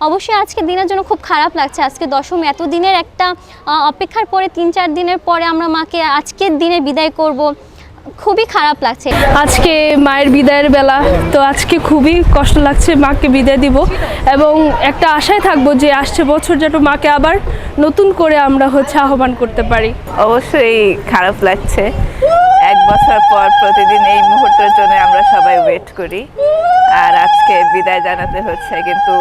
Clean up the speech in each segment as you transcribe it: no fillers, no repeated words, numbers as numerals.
অবশ্যই আজকের দিনের জন্য খুব খারাপ লাগছে। আজকে দশমী, এত দিনের একটা অপেক্ষার পরে 3-4 দিনের পরে আমরা মাকে আজকের দিনে বিদায় করব, খুবই খারাপ লাগছে। আজকে মায়ের বিদায়ের বেলা, তো আজকে খুবই কষ্ট লাগছে মাকে বিদায় দিব, এবং একটা আশায় থাকবো যে আসছে বছর যেন মাকে আবার নতুন করে আমরা আহ্বান করতে পারি। অবশ্যই খারাপ লাগছে। 1 বছর পর প্রতিদিন এই মুহূর্তের জন্য আমরা সবাই ওয়েট করি, আর আজকে বিদায় জানাতে হচ্ছে। কিন্তু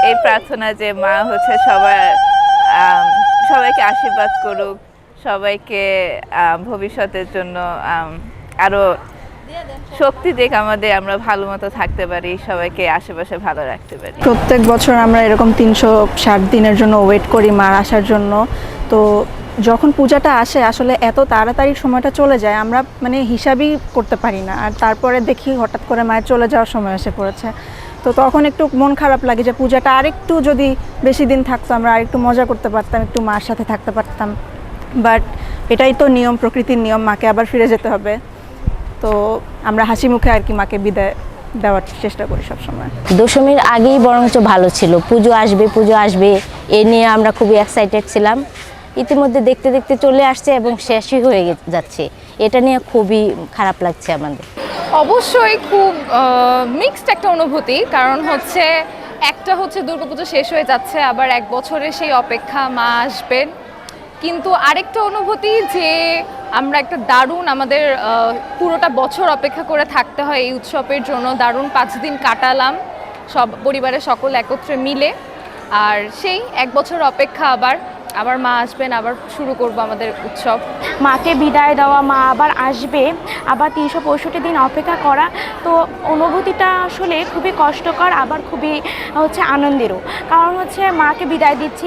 এই প্রার্থনা যে মা সবাইকে আশীর্বাদ করুক, সবাইকে ভবিষ্যতের জন্য আরো শক্তি দিক, আমরা ভালো মতো থাকতে পারি, সবাইকে আশেপাশে ভালো রাখতে পারি। প্রত্যেক বছর আমরা এরকম 360 দিনের জন্য ওয়েট করি মার আসার জন্য। তো যখন পূজাটা আসে আসলে এত তাড়াতাড়ি সময়টা চলে যায়, আমরা হিসাবই করতে পারি না। আর তারপরে দেখি হঠাৎ করে মায়ের চলে যাওয়ার সময় এসে পড়েছে। তো তখন একটু মন খারাপ লাগে যে পূজাটা আরেকটু যদি বেশি দিন থাকতো, আমরা আরেকটু মজা করতে পারতাম, একটু মার সাথে থাকতে পারতাম। বাট এটাই তো নিয়ম, প্রকৃতির নিয়ম, মাকে আবার ফিরে যেতে হবে। তো আমরা হাসি মুখে আর কি মাকে বিদায় দেওয়ার চেষ্টা করি সবসময়। দশমীর আগেই বরঞ্চ ভালো ছিল, পুজো আসবে এ নিয়ে আমরা খুবই এক্সাইটেড ছিলাম। ইতিমধ্যে দেখতে দেখতে চলে আসছে এবং শেষই হয়ে যাচ্ছে, এটা নিয়ে খুবই খারাপ লাগছে আমাদের। অবশ্যই খুব মিক্সড একটা অনুভূতি, কারণ একটা দুর্গাপুজো শেষ হয়ে যাচ্ছে, আবার 1 বছরের সেই অপেক্ষা, মা আসবেন। কিন্তু আরেকটা অনুভূতি যে আমরা একটা দারুণ, আমাদের পুরোটা বছর অপেক্ষা করে থাকতে হয় এই উৎসবের জন্য। দারুণ 5 দিন কাটালাম সব পরিবারের সকল একত্রে মিলে, আর সেই 1 বছর অপেক্ষা, আবার মা আসবেন, আবার শুরু করব আমাদের উৎসব। মাকে বিদায় দেওয়া, মা আবার আসবে, আবার 365 দিন অপেক্ষা করা, তো অনুভূতিটা আসলে খুবই কষ্টকর, আবার খুবই আনন্দেরও। কারণ মাকে বিদায় দিচ্ছি,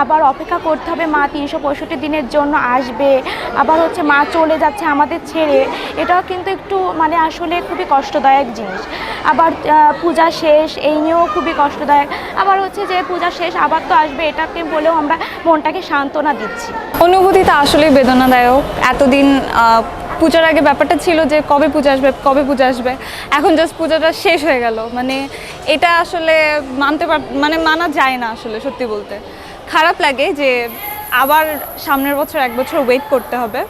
আবার অপেক্ষা করতে হবে, মা 365 দিনের জন্য আসবে, আবার মা চলে যাচ্ছে আমাদের ছেড়ে, এটাও কিন্তু একটু আসলে খুবই কষ্টদায়ক জিনিস। আবার পূজা শেষ, এই নিয়েও খুবই কষ্টদায়ক। আবার যে পূজা শেষ আবার তো আসবে, এটাকে বলেও আমরা মনটাকে সান্ত্বনা দিচ্ছি। অনুভূতিটা আসলেই বেদনাদায়ক। এতদিন পূজার আগে ব্যাপারটা ছিল যে কবে পূজা আসবে, এখন জাস্ট পূজাটা শেষ হয়ে গেল। এটা আসলে মানা যায় না আসলে, সত্যি বলতে খারাপ লাগে যে আবার সামনের বছর 1 বছর ওয়েট করতে হবে।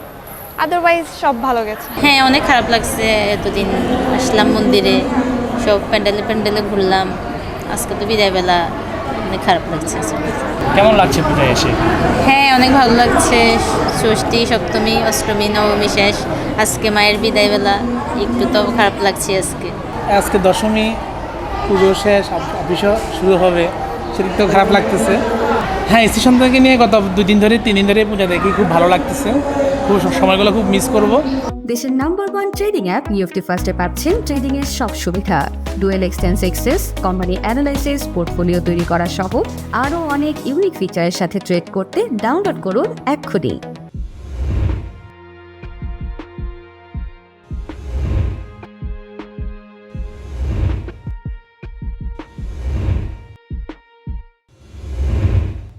আদারওয়াইজ সব ভালো গেছে। হ্যাঁ, অনেক খারাপ লাগছে। এতদিন আসলাম মন্দিরে, সব প্যান্ডেলে ঘুরলাম, আজকে তো বিদায় বেলা, অনেক খারাপ লাগছে। কেমন লাগছে পূজায় এসে? হ্যাঁ, অনেক ভালো লাগছে। ষষ্ঠী, সপ্তমী, অষ্টমী, নবমী শেষ, আজকে মায়ের বিদায় বেলা, একটু তো খারাপ লাগছে আজকে দশমী, পুজো শেষ, অফিসও শুরু হবে, সেদিক তো খারাপ লাগতেছে। হ্যাঁ, স্ত্রী সন্তানকে নিয়ে গত 2 দিন ধরে 3 দিন ধরে পূজা দেখি, খুব ভালো লাগতেছে, সময়গুলো খুব মিস করব। দেশের নাম্বার 1 ট্রেডিং অ্যাপ নিফটি ফার্স্টে পাচ্ছেন ট্রেডিং এর সব সুবিধা, dual exchange access, company analysis, portfolio তৈরি করা সহ আরও অনেক ইউনিক ফিচারের সাথে ট্রেড করতে ডাউনলোড করুন এক্ষুনি।